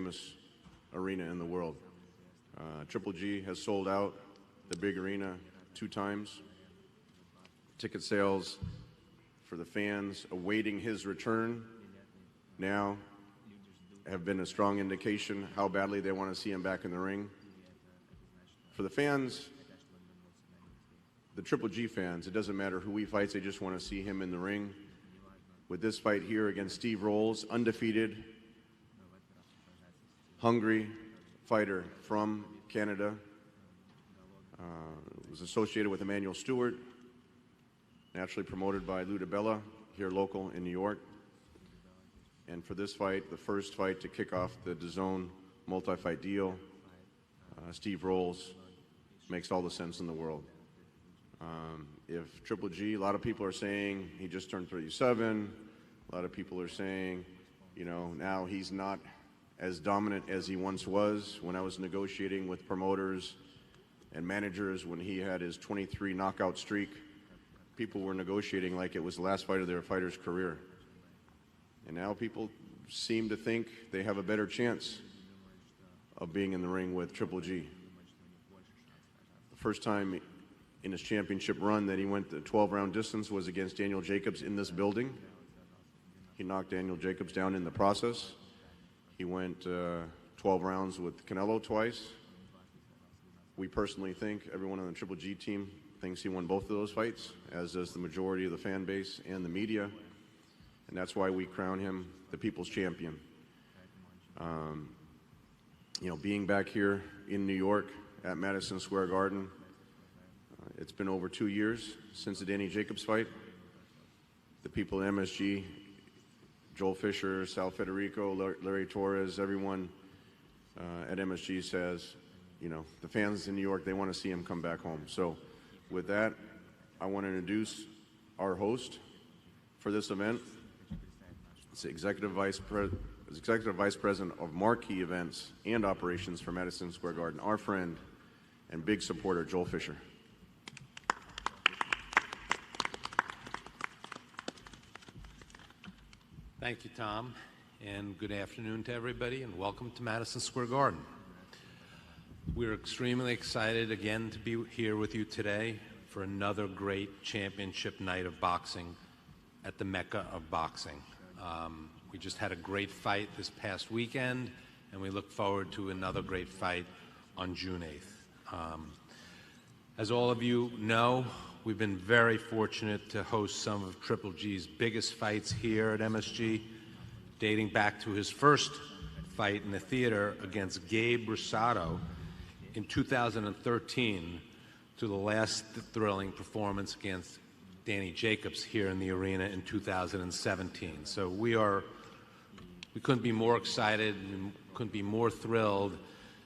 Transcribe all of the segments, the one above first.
famous arena in the world. Triple G has sold out the big arena 2 times. Ticket sales for the fans awaiting his return now have been a strong indication how badly they want to see him back in the ring. For the fans, the Triple G fans, it doesn't matter who he fights, they just want to see him in the ring. With this fight here against Steve Rolls, undefeated, hungry fighter from Canada, was associated with Emmanuel Stewart, naturally promoted by Lou DiBella, here local in New York. And for this fight, the first fight to kick off the DAZN multi-fight deal, Steve Rolls makes all the sense in the world. If Triple G, a lot of people are saying he just turned 37, a lot of people are saying, you know, now he's not as dominant as he once was. When I was negotiating with promoters and managers when he had his 23 knockout streak, people were negotiating like it was the last fight of their fighter's career. And now people seem to think they have a better chance of being in the ring with Triple G. The first time in his championship run that he went the 12-round distance was against Daniel Jacobs in this building. He knocked Daniel Jacobs down in the process. He went 12 rounds with Canelo twice. We personally think, everyone on the Triple G team thinks he won both of those fights, as does the majority of the fan base and the media. And that's why we crown him the people's champion. You know, being back here in New York at Madison Square Garden, it's been over 2 years since the Danny Jacobs fight. The people at MSG, Joel Fisher, Sal Federico, Larry Torres, everyone at MSG says, you know, the fans in New York, they want to see him come back home. So with that, I want to introduce our host for this event. It's the Executive Vice President of Marquee Events and Operations for Madison Square Garden, our friend and big supporter, Joel Fisher. Thank you, Tom, and good afternoon to everybody, and welcome to Madison Square Garden. We're extremely excited again to be here with you today for another great championship night of boxing at the Mecca of Boxing. We just had a great fight this past weekend, and we look forward to another great fight on June 8th. As all of you know, we've been very fortunate to host some of Triple G's biggest fights here at MSG, dating back to his first fight in the theater against Gabe Rosado in 2013 to the last thrilling performance against Danny Jacobs here in the arena in 2017. So we couldn't be more excited and couldn't be more thrilled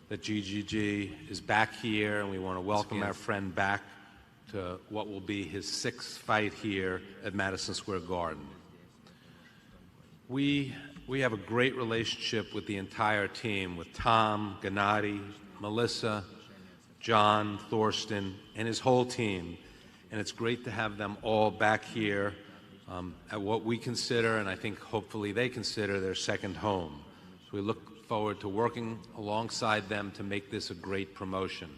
that GGG is back here, and we want to welcome our friend back to what will be his 6th fight here at Madison Square Garden. We have a great relationship with the entire team, with Tom, Gennady, Melissa, John, Thorsten, and his whole team. And it's great to have them all back here at what we consider, and I think hopefully they consider, their second home. So we look forward to working alongside them to make this a great promotion.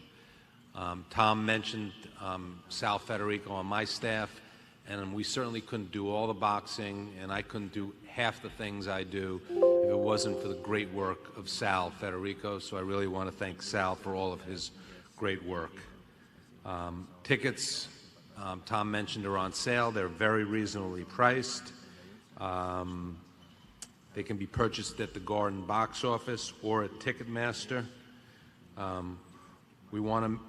Tom mentioned Sal Federico on my staff, and we certainly couldn't do all the boxing, and I couldn't do half the things I do if it wasn't for the great work of Sal Federico. So I really want to thank Sal for all of his great work. Tickets, Tom mentioned, are on sale. They're very reasonably priced. They can be purchased at the Garden box office or at Ticketmaster. We want to,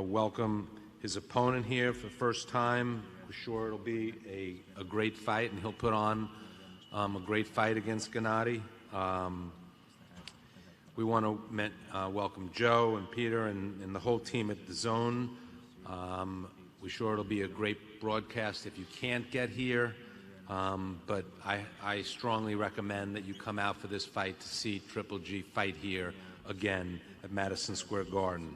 welcome his opponent here for the first time. We're sure it'll be a great fight, and he'll put on a great fight against Gennady. We want to welcome Joe and Peter and the whole team at DAZN. We're sure it'll be a great broadcast if you can't get here, but I strongly recommend that you come out for this fight to see Triple G fight here again at Madison Square Garden.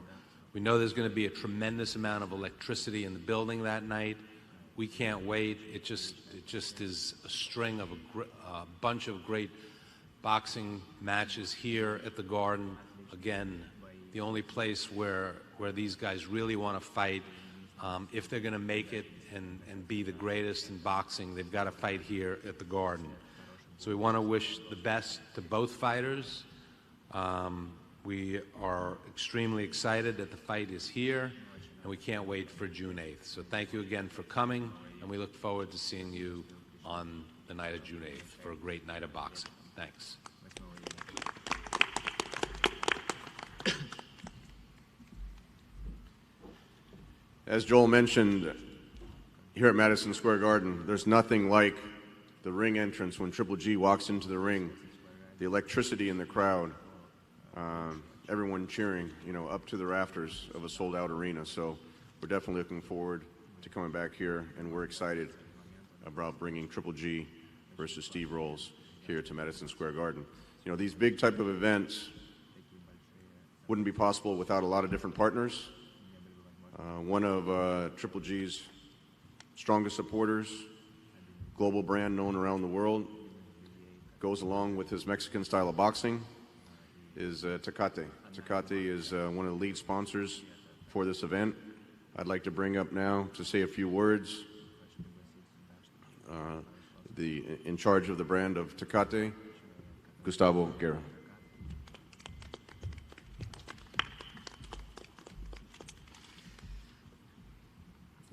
We know there's going to be a tremendous amount of electricity in the building that night. We can't wait. It just is a string of a bunch of great boxing matches here at the Garden. Again, the only place where these guys really want to fight. If they're going to make it and be the greatest in boxing, they've got to fight here at the Garden. So we want to wish the best to both fighters. We are extremely excited that the fight is here, and we can't wait for June 8th. So thank you again for coming, and we look forward to seeing you on the night of June 8th for a great night of boxing. Thanks. As Joel mentioned, here at Madison Square Garden, there's nothing like the ring entrance when Triple G walks into the ring, the electricity in the crowd, everyone cheering, up to the rafters of a sold-out arena. So we're definitely looking forward to coming back here, and we're excited about bringing Triple G versus Steve Rolls here to Madison Square Garden. These big type of events wouldn't be possible without a lot of different partners. One of Triple G's strongest supporters, global brand known around the world, goes along with his Mexican style of boxing, is Tecate. Tecate is one of the lead sponsors for this event. I'd like to bring up now to say a few words in charge of the brand of Tecate, Gustavo Guerra.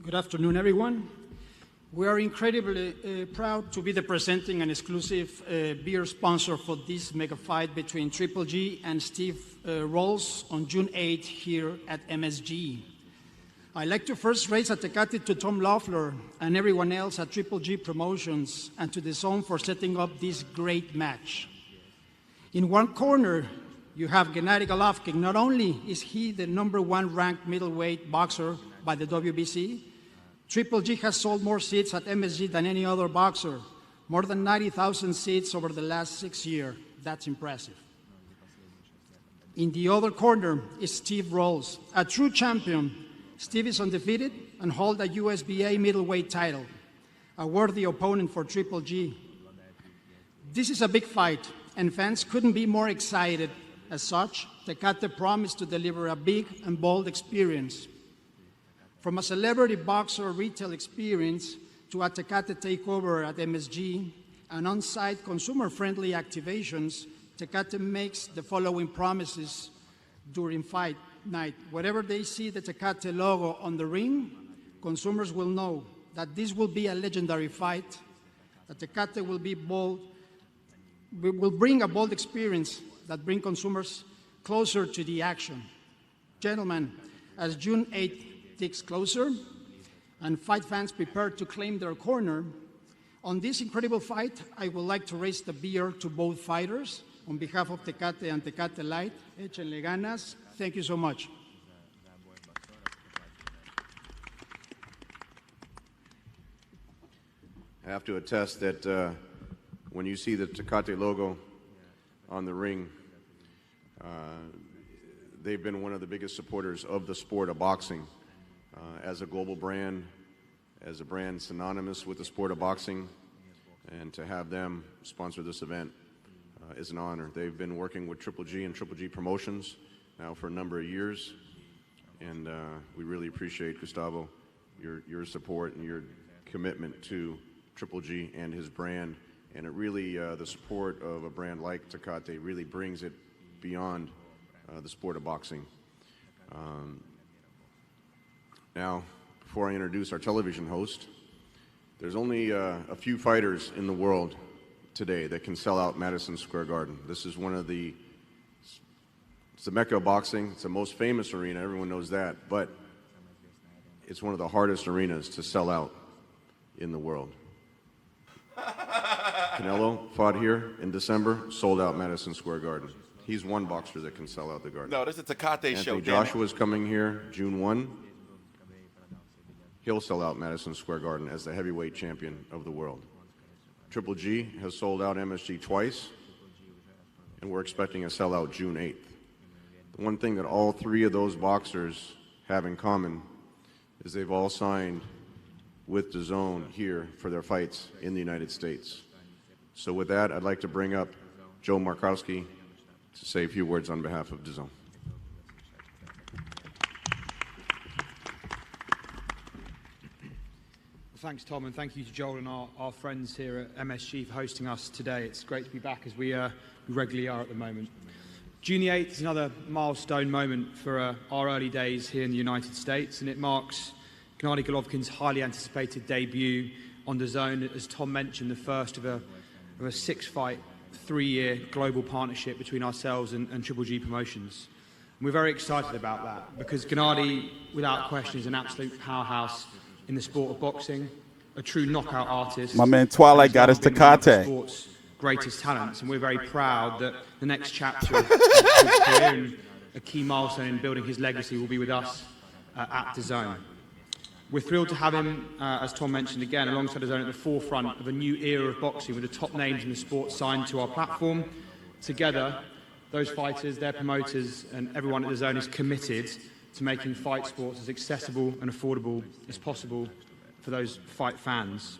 Good afternoon, everyone. We are incredibly proud to be the presenting and exclusive beer sponsor for this mega fight between Triple G and Steve Rolls on June 8th here at MSG. I'd like to first raise a Tecate to Tom Loeffler and everyone else at Triple G Promotions and to DAZN for setting up this great match. In one corner, you have Gennady Golovkin. Not only is he the #1 ranked middleweight boxer by the WBC, Triple G has sold more seats at MSG than any other boxer, more than 90,000 seats over the last 6 years. That's impressive. In the other corner is Steve Rolls, a true champion. Steve is undefeated and holds a USBA middleweight title, a worthy opponent for Triple G. This is a big fight, and fans couldn't be more excited. As such, Tecate promised to deliver a big and bold experience. From a celebrity boxer retail experience to a Tecate takeover at MSG and on-site consumer-friendly activations, Tecate makes the following promises during fight night. Wherever they see the Tecate logo on the ring, consumers will know that this will be a legendary fight, that Tecate will be bold, will bring a bold experience that brings consumers closer to the action. Gentlemen, as June 8th ticks closer and fight fans prepare to claim their corner, on this incredible fight, I would like to raise the beer to both fighters. On behalf of Tecate and Tecate Light, échenle ganas. Thank you so much. I have to attest that when you see the Tecate logo on the ring, they've been one of the biggest supporters of the sport of boxing. As a global brand, as a brand synonymous with the sport of boxing, and to have them sponsor this event is an honor. They've been working with Triple G and Triple G Promotions now for a number of years, and we really appreciate, Gustavo, your support and your commitment to Triple G and his brand. And it really, the support of a brand like Tecate really brings it beyond the sport of boxing. Now, before I introduce our television host, there's only a few fighters in the world today that can sell out Madison Square Garden. This is it's the Mecca of Boxing. It's the most famous arena, everyone knows that, but it's one of the hardest arenas to sell out in the world. Canelo fought here in December, sold out Madison Square Garden. He's one boxer that can sell out the Garden. No, this is a Tecate show. Anthony Joshua's coming here June 1. He'll sell out Madison Square Garden as the heavyweight champion of the world. Triple G has sold out MSG twice, and we're expecting a sellout June 8th. The one thing that all three of those boxers have in common is they've all signed with DAZN here for their fights in the United States. So with that, I'd like to bring up Joe Markowski to say a few words on behalf of DAZN. Thanks, Tom, and thank you to Joel and our friends here at MSG for hosting us today. It's great to be back as we regularly are at the moment. June the 8th is another milestone moment for our early days here in the United States, and it marks Gennady Golovkin's highly anticipated debut on DAZN. As Tom mentioned, the first of a six-fight, three-year global partnership between ourselves and GGG Promotions. And we're very excited about that because Gennady, without question, is an absolute powerhouse in the sport of boxing, a true knockout artist. My man Twilight got us to Kate. Sport's greatest talents, and we're very proud that the next chapter of his career and a key milestone in building his legacy will be with us at DAZN. We're thrilled to have him, as Tom mentioned again, alongside DAZN at the forefront of a new era of boxing with the top names in the sport signed to our platform. Together, those fighters, their promoters, and everyone at DAZN is committed to making fight sports as accessible and affordable as possible for those fight fans.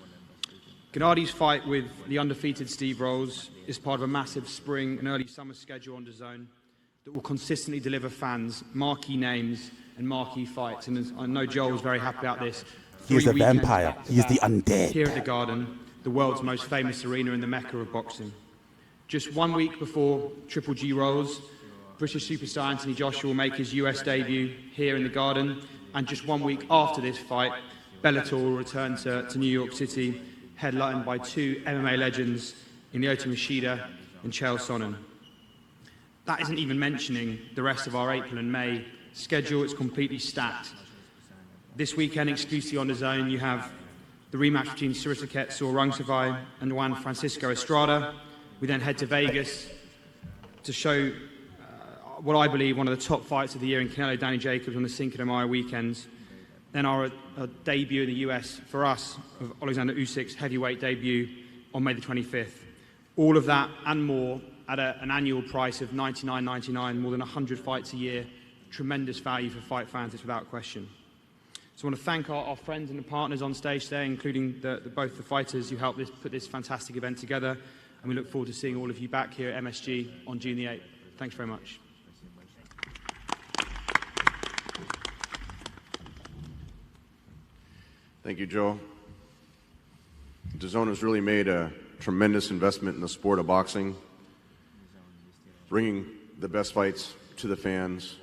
Gennady's fight with the undefeated Steve Rolls is part of a massive spring and early summer schedule on DAZN that will consistently deliver fans marquee names and marquee fights. And I know Joel was very happy about this. He's a vampire. He's the undead. Here at the Garden, the world's most famous arena in the Mecca of Boxing. Just 1 week before Triple G Rolls, British superstar Anthony Joshua will make his US debut here in the Garden, and just 1 week after this fight, Bellator will return to New York City, headlined by two MMA legends in Lyoto Machida and Chael Sonnen. That isn't even mentioning the rest of our April and May schedule. It's completely stacked. This weekend, exclusively on DAZN, you have the rematch between Surisaket Sor-Rungsavai and Juan Francisco Estrada. We then head to Vegas to show what I believe one of the top fights of the year in Canelo, Danny Jacobs on the Cinco de Mayo weekends. Then our debut in the US for us of Alexander Usyk's heavyweight debut on May the 25th. All of that and more at an annual price of $99.99, more than 100 fights a year. Tremendous value for fight fans, it's without question. So I want to thank our friends and the partners on stage today, including both the fighters who helped put this fantastic event together. And we look forward to seeing all of you back here at MSG on June the 8th. Thanks very much. Thank you, Joe. DAZN has really made a tremendous investment in the sport of boxing, bringing the best fights to the fans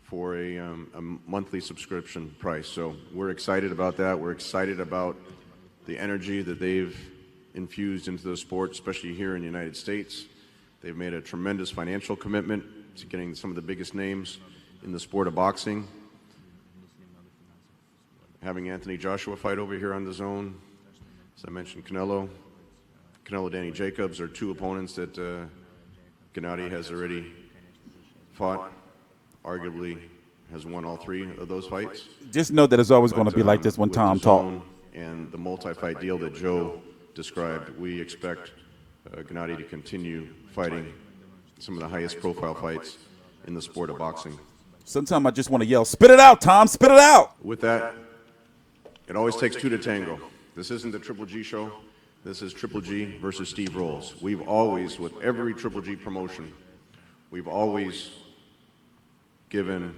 for a monthly subscription price. So we're excited about that. We're excited about the energy that they've infused into the sport, especially here in the United States. They've made a tremendous financial commitment to getting some of the biggest names in the sport of boxing. Having Anthony Joshua fight over here on DAZN, as I mentioned, Canelo, Danny Jacobs are two opponents that Gennady has already fought, arguably has won all three of those fights. Just know that it's always going to be like this when Tom talks. And the multi-fight deal that Joe described, we expect Gennady to continue fighting some of the highest profile fights in the sport of boxing. Sometimes I just want to yell, spit it out, Tom, spit it out. With that, it always takes two to tango. This isn't the Triple G show. This is Triple G versus Steve Rolls. We've always, with every Triple G promotion, we've always given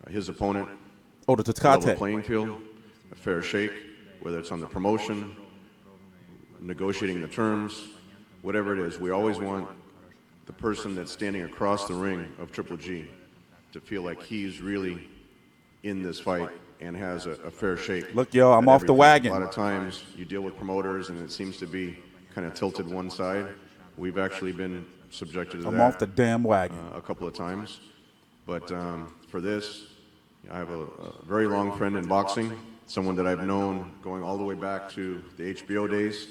his opponent a level playing field, a fair shake, whether it's on the promotion, negotiating the terms, whatever it is. We always want the person that's standing across the ring of Triple G to feel like he's really in this fight and has a fair shake. Look, yo, I'm off the wagon. A lot of times you deal with promoters and it seems to be kind of tilted one side. We've actually been subjected to that. I'm off the damn wagon. A couple of times. But for this, I have a very long friend in boxing, someone that I've known going all the way back to the HBO days.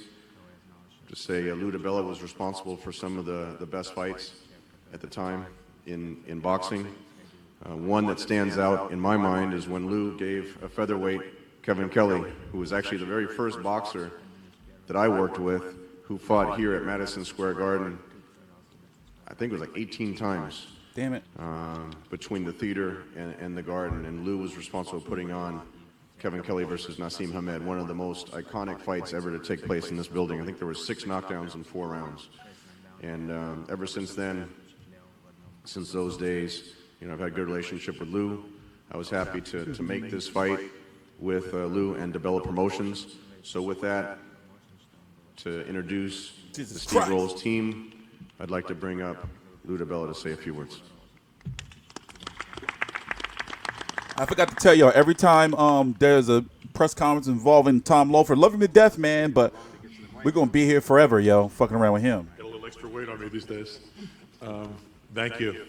To say Lou DiBella was responsible for some of the best fights at the time in boxing. One that stands out in my mind is when Lou gave a featherweight, Kevin Kelly, who was actually the very first boxer that I worked with, who fought here at Madison Square Garden, I think it was like 18 times. Damn it. Between the theater and the Garden, and Lou was responsible for putting on Kevin Kelly versus Nassim Hamed, one of the most iconic fights ever to take place in this building. I think there were 6 knockdowns in 4 rounds. And ever since then, since those days, you know, I've had a good relationship with Lou. I was happy to make this fight with Lou and DeBella Promotions. So with that, to introduce the Steve Rolls team, I'd like to bring up Lou DeBella to say a few words. I forgot to tell y'all, every time there's a press conference involving Tom Loeffler, love him to death, man, but we're going to be here forever, yo, fucking around with him. Got a little extra weight on me these days. Thank you.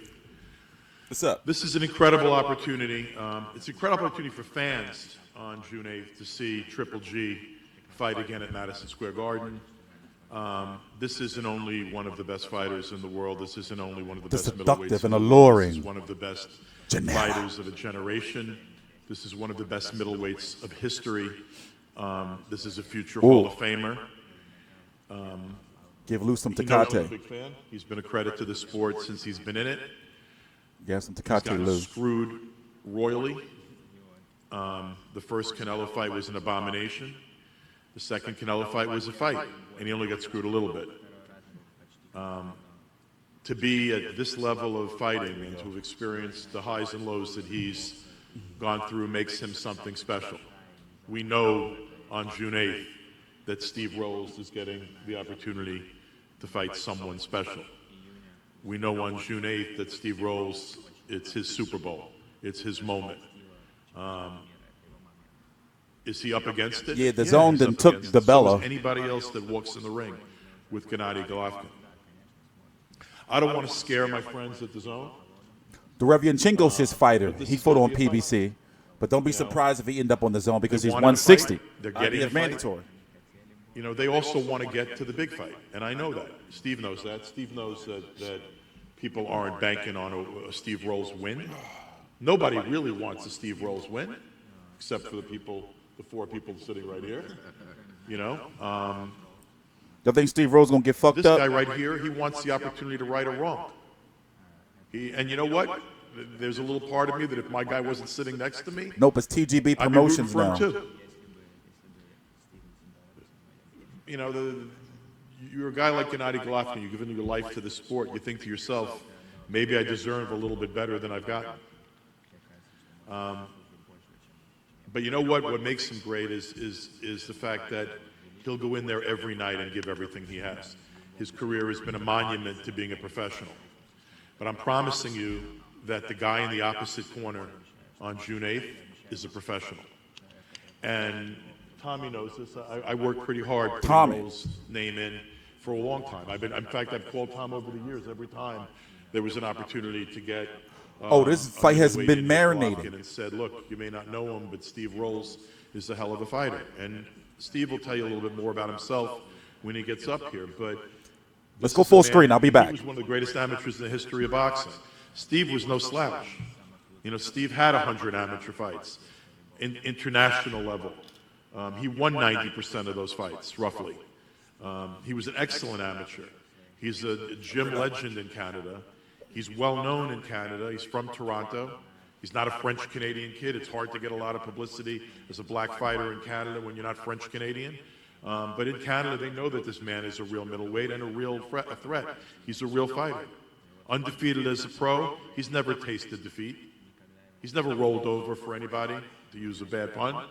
What's up? This is an incredible opportunity. It's an incredible opportunity for fans on June 8th to see Triple G fight again at Madison Square Garden. This isn't only one of the best fighters in the world. This isn't only one of the best middleweights in the world. This is one of the best fighters of a generation. This is one of the best middleweights of history. This is a future Hall of Famer. Give Lou some He knows I'm a Tecate. big fan. He's been a credit to the sport since he's been in it. Yeah, some He's Tecate, gotten Lou. screwed royally. The first Canelo fight was an abomination. The second Canelo fight was a fight, and he only got screwed a little bit. To be at this level of fighting and to have experienced the highs and lows that he's gone through makes him something special. We know on June 8th that Steve Rolls is getting the opportunity to fight someone special. We know on June 8th that Steve Rolls, it's his Super Bowl. It's his moment. Is he up against it? Yeah, the zone he's then up took against it. DeBella. So is anybody else that walks in the ring with Gennady Golovkin. I don't want to scare my friends at the zone. Derevianchenko's his fighter. But this He is fought gonna on be a fight. PBC. But don't be surprised if he end up on the zone because They he's want him to fight. 160. They're getting It's a fight. mandatory. You know, they also want to get to the big fight, and I know that. Steve knows that. Steve knows that people aren't banking on a Steve Rolls win. Nobody really wants a Steve Rolls win, except for the four people sitting right here. You know, You think Steve Rose gonna get fucked this up? guy right here, he wants the opportunity to right a wrong. And you know what? There's a little part of me that if my guy wasn't sitting next to me, Nope, it's TGB I'd be rooting Promotions for him now. too. You know, you're a guy like Gennady Golovkin. You've given your life to the sport. You think to yourself, maybe I deserve a little bit better than I've gotten. But you know what? What makes him great is the fact that he'll go in there every night and give everything he has. His career has been a monument to being a professional. But I'm promising you that the guy in the opposite corner on June 8th is a professional. And Tommy knows this. I worked pretty hard putting Rolls' name in for a long time. In fact, I've called Tom over the years every time there was an opportunity to get. This fight has been marinating. And said, look, you may not know him, but Steve Rolls is a hell of a fighter. And Steve will tell you a little bit more about himself when he gets up here. But Let's go full screen. I'll be back. He was one of the greatest amateurs in the history of boxing. Steve was no slouch. You know, Steve had 100 amateur fights, international level. He won 90% of those fights, roughly. He was an excellent amateur. He's a gym legend in Canada. He's well known in Canada. He's from Toronto. He's not a French-Canadian kid. It's hard to get a lot of publicity as a black fighter in Canada when you're not French-Canadian. But in Canada, they know that this man is a real middleweight and a real threat. He's a real fighter. Undefeated as a pro, he's never tasted defeat. He's never rolled over for anybody, to use a bad pun.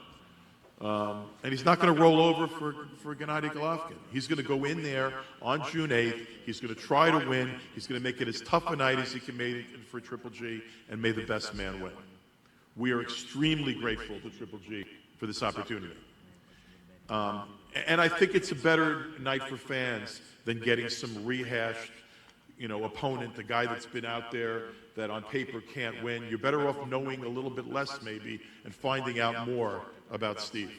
And he's not going to roll over for Gennady Golovkin. He's going to go in there on June 8th. He's going to try to win. He's going to make it as tough a night as he can make it for Triple G, and may the best man win. We are extremely grateful to Triple G for this opportunity. And I think it's a better night for fans than getting some rehashed, opponent, the guy that's been out there that on paper can't win. You're better off knowing a little bit less maybe and finding out more about Steve.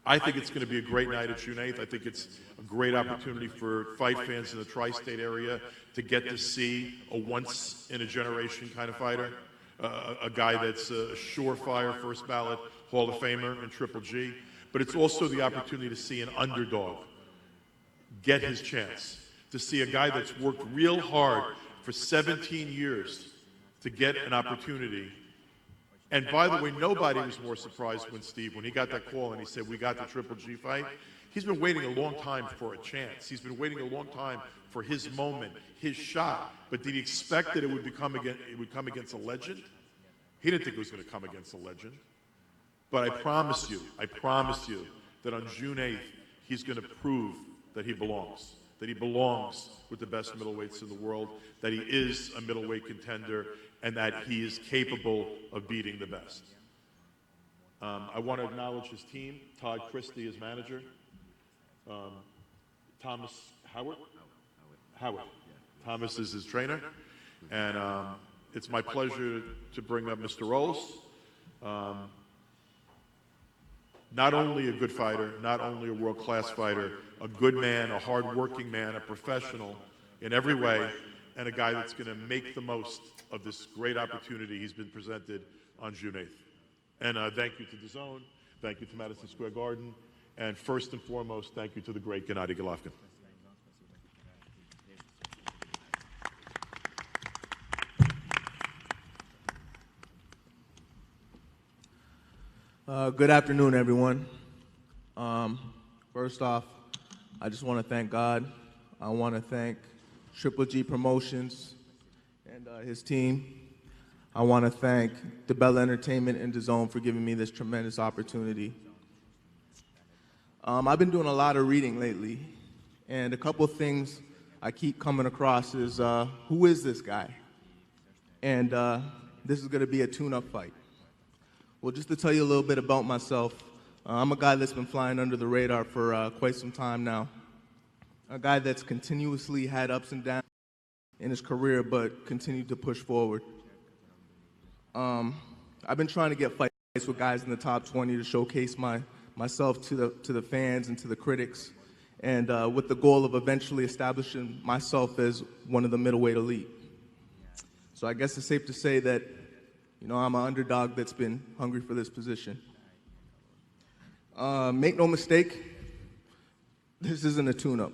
I think it's going to be a great night at June 8th. I think it's a great opportunity for fight fans in the tri-state area to get to see a once-in-a-generation kind of fighter, a guy that's a surefire first ballot Hall of Famer in Triple G. But it's also the opportunity to see an underdog get his chance, to see a guy that's worked real hard for 17 years to get an opportunity. And by the way, nobody was more surprised when he got that call and he said, we got the Triple G fight. He's been waiting a long time for a chance. He's been waiting a long time for his moment, his shot. But did he expect that it would come against a legend? He didn't think it was going to come against a legend. But I promise you that on June 8th, he's going to prove that he belongs with the best middleweights in the world, that he is a middleweight contender, and that he is capable of beating the best. I want to acknowledge his team, Todd Christie, his manager, Thomas Howard. Thomas is his trainer, and it's my pleasure to bring up Mr. Rolls. Not only a good fighter, not only a world-class fighter, a good man, a hard-working man, a professional in every way, and a guy that's going to make the most of this great opportunity he's been presented on June 8th. And thank you to DAZN, thank you to Madison Square Garden, and first and foremost, thank you to the great Gennady Golovkin. Good afternoon, everyone. First off, I just want to thank God. I want to thank GGG Promotions and his team. I want to thank DeBella Entertainment and DAZN for giving me this tremendous opportunity. I've been doing a lot of reading lately, and a couple of things I keep coming across is, who is this guy? And this is going to be a tune-up fight. Well, just to tell you a little bit about myself, I'm a guy that's been flying under the radar for quite some time now. A guy that's continuously had ups and downs in his career, but continued to push forward. I've been trying to get fights with guys in the top 20 to showcase myself to the fans and to the critics, and with the goal of eventually establishing myself as one of the middleweight elite. So I guess it's safe to say that, you know, I'm an underdog that's been hungry for this position. Make no mistake, this isn't a tune-up.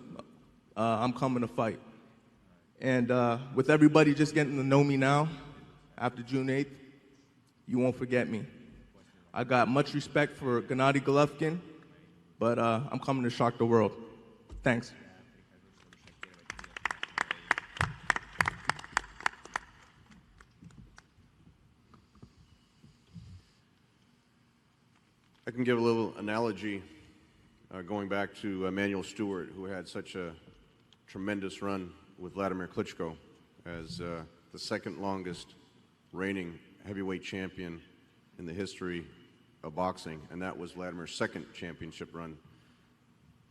I'm coming to fight. And with everybody just getting to know me now, after June 8th, you won't forget me. I got much respect for Gennady Golovkin, but I'm coming to shock the world. Thanks. I can give a little analogy going back to Emanuel Stewart, who had such a tremendous run with Vladimir Klitschko as the second longest reigning heavyweight champion in the history of boxing, and that was Vladimir's second championship run.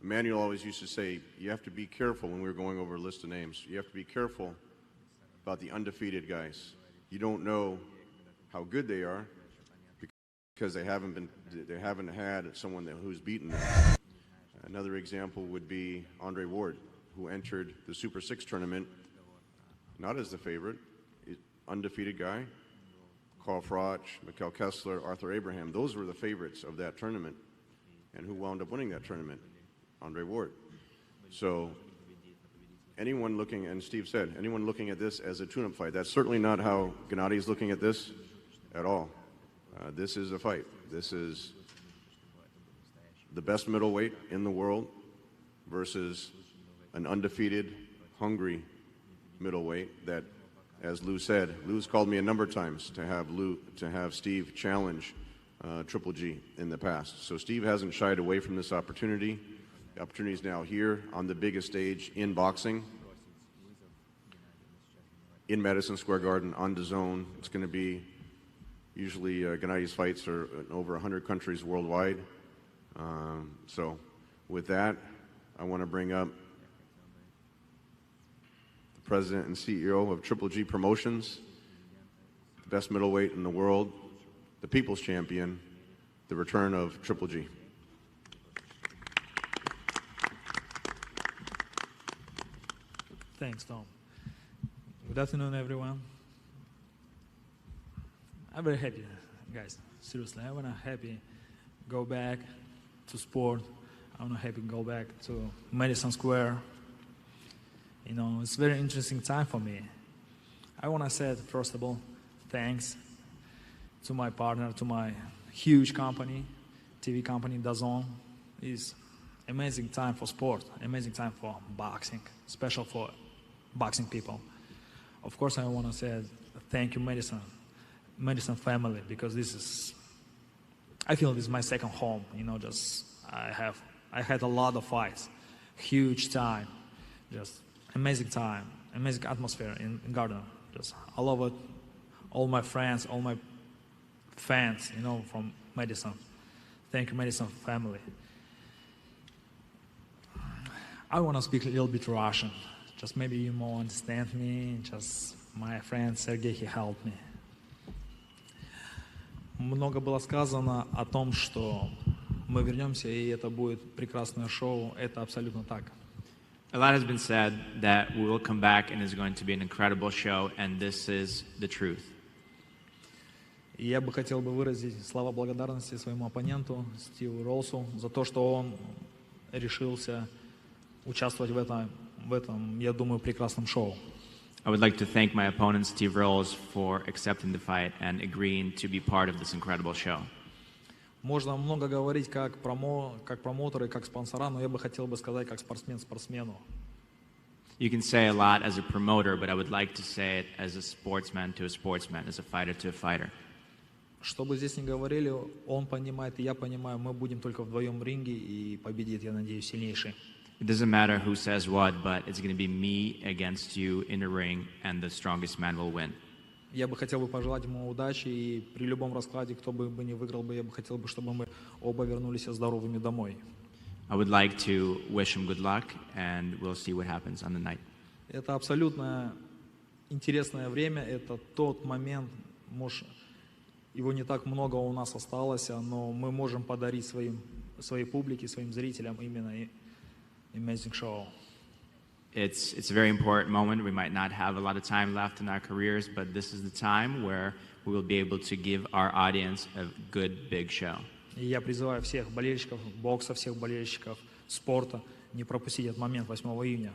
Emanuel always used to say, you have to be careful when we were going over a list of names. You have to be careful about the undefeated guys. You don't know how good they are because they haven't had someone who's beaten them. Another example would be Andre Ward, who entered the Super 6 tournament not as the favorite, undefeated guy. Carl Froch, Mikkel Kessler, Arthur Abraham, those were the favorites of that tournament. And who wound up winning that tournament? Andre Ward. So anyone looking, and Steve said, anyone looking at this as a tune-up fight, that's certainly not how Gennady is looking at this at all. This is a fight. This is the best middleweight in the world versus an undefeated, hungry middleweight that, as Lou said, Lou's called me a number of times to have Steve challenge Triple G in the past. So Steve hasn't shied away from this opportunity. The opportunity is now here on the biggest stage in boxing, in Madison Square Garden, on DAZN. It's going to be, usually Gennady's fights are in over 100 countries worldwide. So with that, I want to bring up the President and CEO of GGG Promotions, the best middleweight in the world, the People's Champion, the return of Triple G. Thanks, Tom. Good afternoon, everyone. I'm very happy, guys. Seriously, I want to happy go back to sport. I want to happy go back to Madison Square. You know, it's a very interesting time for me. I want to say, first of all, thanks to my partner, to my huge company, TV company, DAZN. Is amazing time for sport, amazing time for boxing, special for boxing people. Of course, I want to say thank you, Madison family, because I feel this is my second home. I had a lot of fights, huge time, just amazing time, amazing atmosphere in Garden. I love it. All my friends, all my fans, from Madison. Thank you, Madison family. I want to speak a little bit Russian. Just maybe you more understand me. Just my friend Sergey, he helped me. Много было сказано о том, что мы вернемся, и это будет прекрасное шоу. Это абсолютно так. A lot has been said that we will come back and it's going to be an incredible show, and this is the truth. И я бы хотел выразить слова благодарности своему оппоненту Стиву Ролсу за то, что он решился участвовать в этом, я думаю, прекрасном шоу. I would like to thank my opponent Steve Rolls for accepting the fight and agreeing to be part of this incredible show. Можно много говорить как промоутеры, как спонсора, но я бы хотел сказать как спортсмен спортсмену. You can say a lot as a promoter, but I would like to say it as a sportsman to a sportsman, as a fighter to a fighter. Что бы здесь ни говорили, он понимает, и я понимаю, мы будем только вдвоем в ринге, и победит, я надеюсь, сильнейший. It doesn't matter who says what, but it's going to be me against you in the ring, and the strongest man will win. Я бы хотел пожелать ему удачи, и при любом раскладе, кто бы не выиграл, я бы хотел, чтобы мы оба вернулись здоровыми домой. I would like to wish him good luck, and we'll see what happens on the night. Это абсолютно интересное время, это тот момент, может, его не так много у нас осталось, но мы можем подарить своей публике, своим зрителям именно amazing show. It's a very important moment. We might not have a lot of time left in our careers, but this is the time where we will be able to give our audience a good, big show. И я призываю всех болельщиков бокса, всех болельщиков спорта не пропустить этот момент 8 июня.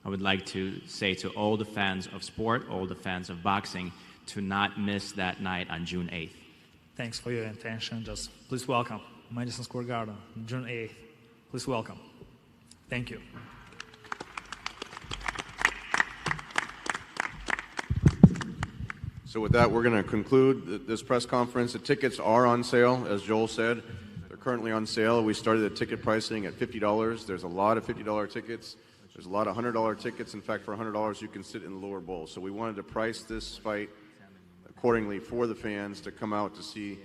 I would like to say to all the fans of sport, all the fans of boxing, to not miss that night on June 8th. Thanks for your attention. Just please welcome Madison Square Garden, June 8th. Please welcome. Thank you. So with that, we're going to conclude this press conference. The tickets are on sale, as Joel said. They're currently on sale. We started the ticket pricing at $50. There's a lot of $50 tickets. There's a lot of $100 tickets. In fact, for $100, you can sit in the lower bowl. So we wanted to price this fight accordingly for the fans to come out to see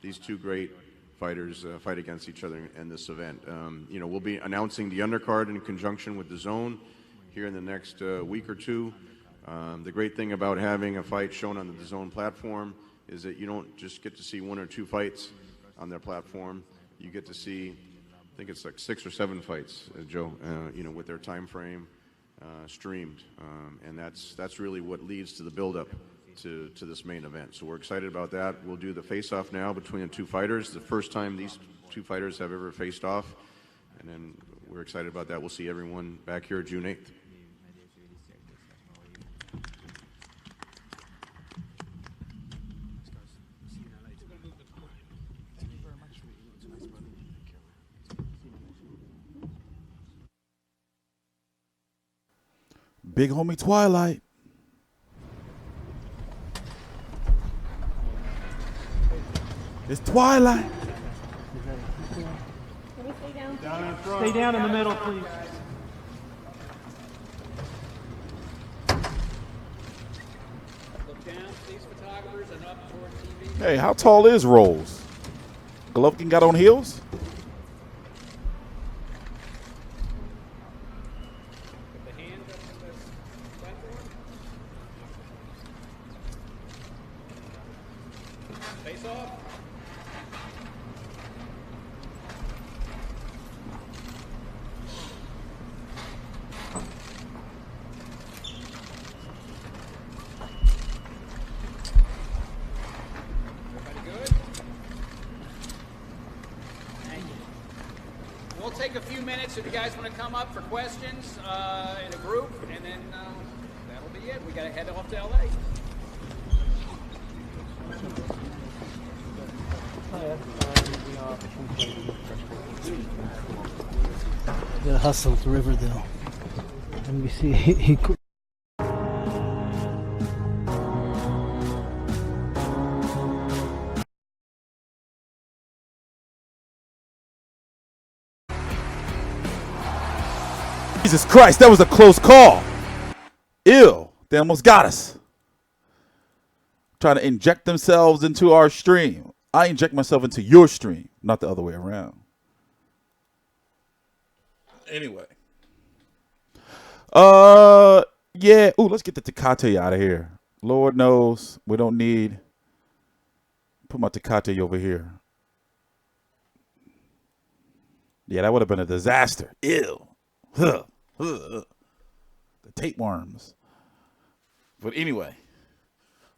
these two great fighters fight against each other in this event. We'll be announcing the undercard in conjunction with DAZN here in the next week or two. The great thing about having a fight shown on the DAZN platform is that you don't just get to see one or two fights on their platform. You get to see, I think it's like 6 or 7 fights, Joe, with their time frame streamed. And that's really what leads to the buildup to this main event. So we're excited about that. We'll do the face-off now between the two fighters. The first time these two fighters have ever faced off. And then we're excited about that. We'll see everyone back here June 8th. Big homie Twilight. It's Twilight. Can we stay down? Stay down in the middle, please. Look down, these photographers, and up toward TV. Hey, how tall is Rolls? Golovkin got on heels? Put the hands up to the platform. Face off. We'll take a few minutes if you guys want to come up for questions in a group, and then that'll be it. We got to head off to LA. hustle to Riverdale. And we see he Jesus Christ, that was a close call. Ew, they almost got us. Trying to inject themselves into our stream. I inject myself into your stream, not the other way around. Anyway. Yeah. Ooh, let's get the Tecate out of here. Lord knows we don't need. Put my Tecate over here. Yeah, that would have been a disaster. Ew. Huh. The tapeworms. But anyway.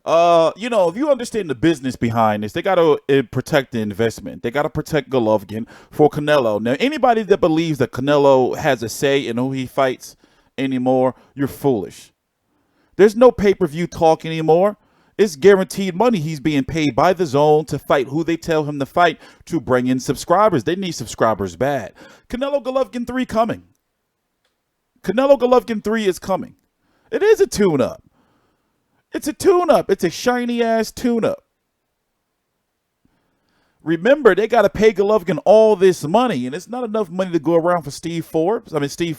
You know, if you understand the business behind this, they got to protect the investment. They got to protect Golovkin for Canelo. Now, anybody that believes that Canelo has a say in who he fights anymore, you're foolish. There's no pay-per-view talk anymore. It's guaranteed money. He's being paid by the zone to fight who they tell him to fight to bring in subscribers. They need subscribers bad. Canelo Golovkin 3 coming. Canelo Golovkin 3 is coming. It is a tune-up. It's a tune-up. It's a shiny-ass tune-up. Remember, they got to pay Golovkin all this money, and it's not enough money to go around for Steve Rolls. Steve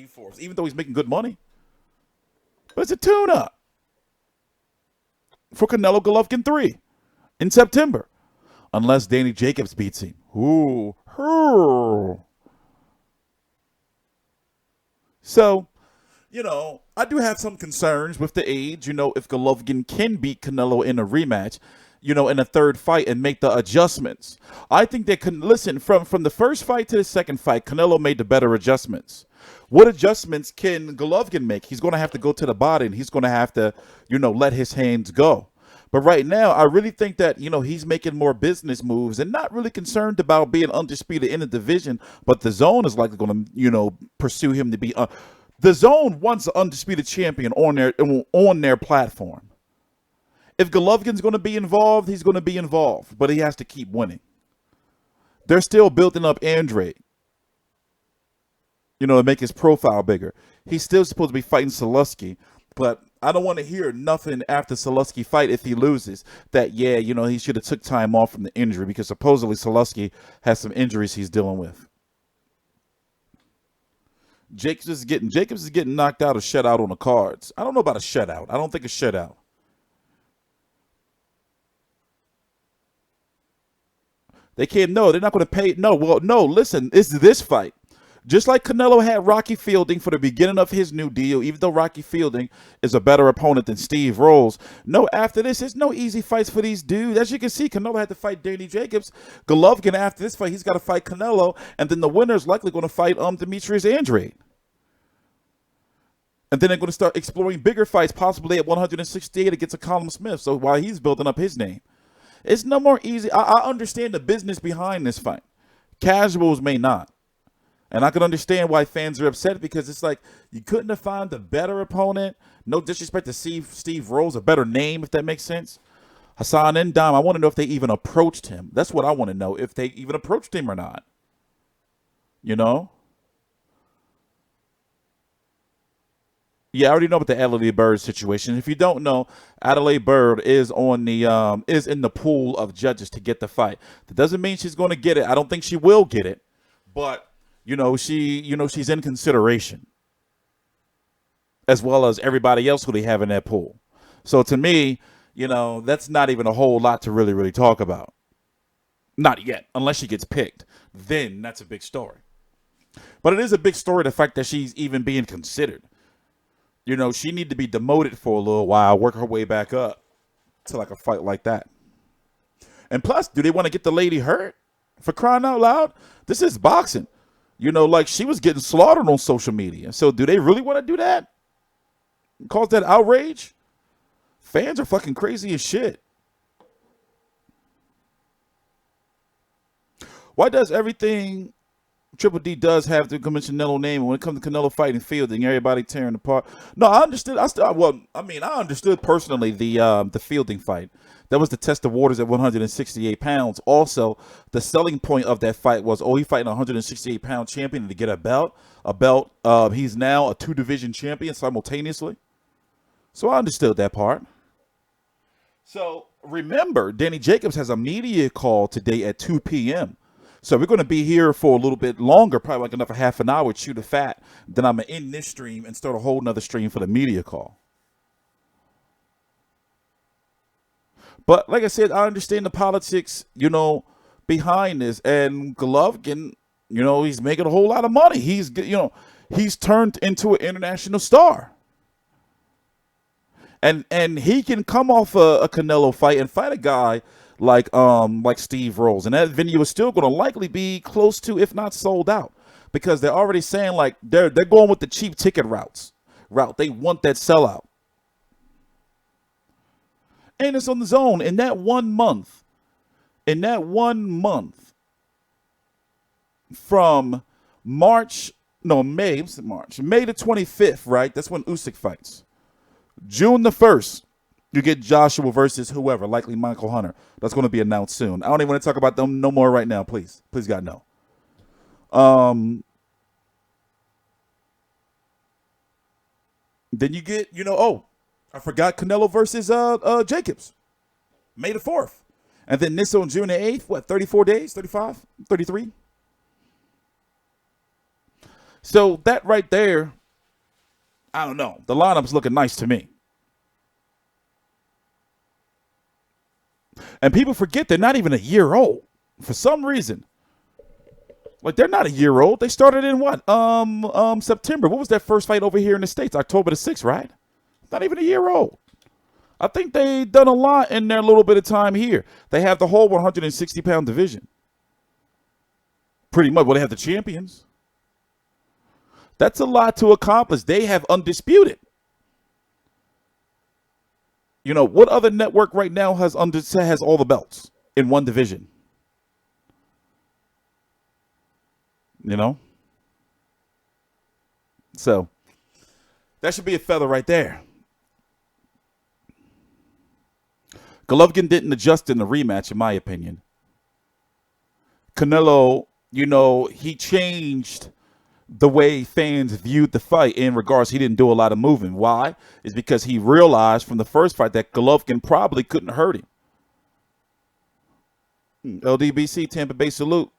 Forbes, even though he's making good money. But it's a tune-up for Canelo Golovkin 3 in September. Unless Danny Jacobs beats him. Ooh. So, you know, I do have some concerns with the age. You know, if Golovkin can beat Canelo in a rematch, you know, in a third fight and make the adjustments. I think they can, listen, from the first fight to the second fight, Canelo made the better adjustments. What adjustments can Golovkin make? He's going to have to go to the body and he's going to have to, you know, let his hands go. But right now, I really think that, you know, he's making more business moves and not really concerned about being undisputed in the division. But the zone is likely going to, you know, pursue him to be. The zone wants an undisputed champion on their platform. If Golovkin's going to be involved, he's going to be involved. But he has to keep winning. They're still building up Andre, you know, to make his profile bigger. He's still supposed to be fighting Salusky. But I don't want to hear nothing after Salusky fight if he loses that, yeah, you know, he should have took time off from the injury because supposedly Salusky has some injuries he's dealing with. Jacobs is getting knocked out or shut out on the cards. I don't know about a shutout. I don't think a shutout. They can't, no, they're not going to pay. No, well, no, listen, it's this fight. Just like Canelo had Rocky Fielding for the beginning of his new deal, even though Rocky Fielding is a better opponent than Steve Rolls. No, after this, there's no easy fights for these dudes. As you can see, Canelo had to fight Danny Jacobs. Golovkin, after this fight, he's got to fight Canelo, and then the winner is likely going to fight Demetrius Andrade. And then they're going to start exploring bigger fights, possibly at 168 against a Callum Smith. So while he's building up his name, it's no more easy. I understand the business behind this fight. Casuals may not. And I can understand why fans are upset because it's like you couldn't have found a better opponent. No disrespect to Steve Rolls, a better name, if that makes sense. Hassan N'Dam, I want to know if they even approached him. That's what I want to know, if they even approached him or not. You know? Yeah, I already know about the Adelaide Bird situation. If you don't know, Adelaide Bird is on the is in the pool of judges to get the fight. That doesn't mean she's going to get it. I don't think she will get it, but she's in consideration, as well as everybody else who they have in that pool. So to me, that's not even a whole lot to really talk about. Not yet, unless she gets picked. Then that's a big story. But it is a big story, the fact that she's even being considered. She need to be demoted for a little while, work her way back up to like a fight like that. And plus, do they want to get the lady hurt? For crying out loud, this is boxing. Like she was getting slaughtered on social media. So do they really want to do that? Cause that outrage? Fans are fucking crazy as shit. Why does everything Triple D does have to mention Canelo name, and when it comes to Canelo fighting Fielding, everybody tearing apart? No, I understood. I understood personally the Fielding fight. That was to test the waters at 168 pounds. Also, the selling point of that fight was, he fighting a 168-pound champion to get a belt. He's now a 2-division champion simultaneously. So I understood that part. So remember, Danny Jacobs has a media call today at 2 p.m. So we're going to be here for a little bit longer, probably like another half an hour, chew the fat. Then I'm going to end this stream and start a whole nother stream for the media call. But like I said, I understand the politics, behind this. And Golovkin, he's making a whole lot of money. He's turned into an international star. And he can come off a Canelo fight and fight a guy like Steve Rolls, and that venue is still going to likely be close to, if not sold out, because they're already saying like they're going with the cheap ticket route. They want that sellout, and it's on the zone in that 1 month. From May the 25th, right? That's when Usyk fights. June the 1st, you get Joshua versus whoever, likely Michael Hunter. That's going to be announced soon. I don't even want to talk about them no more right now, please. Please, God, no. Then you get, I forgot Canelo versus Jacobs. May the 4th. And then this on June the 8th, 34 days, 35, 33? So that right there, I don't know. The lineup's looking nice to me. And people forget they're not even a year old. For some reason. Like, they're not a year old. They started in what? September. What was that first fight over here in the States? October the 6th, right? Not even a year old. I think they done a lot in their little bit of time here. They have the whole 160-pound division. Pretty much. Well, they have the champions. That's a lot to accomplish. They have undisputed. What other network right now has all the belts in one division? So that should be a feather right there. Golovkin didn't adjust in the rematch, in my opinion. Canelo, he changed the way fans viewed the fight in regards he didn't do a lot of moving. Why? Is because he realized from the first fight that Golovkin probably couldn't hurt him. LDBC, Tampa Bay salute.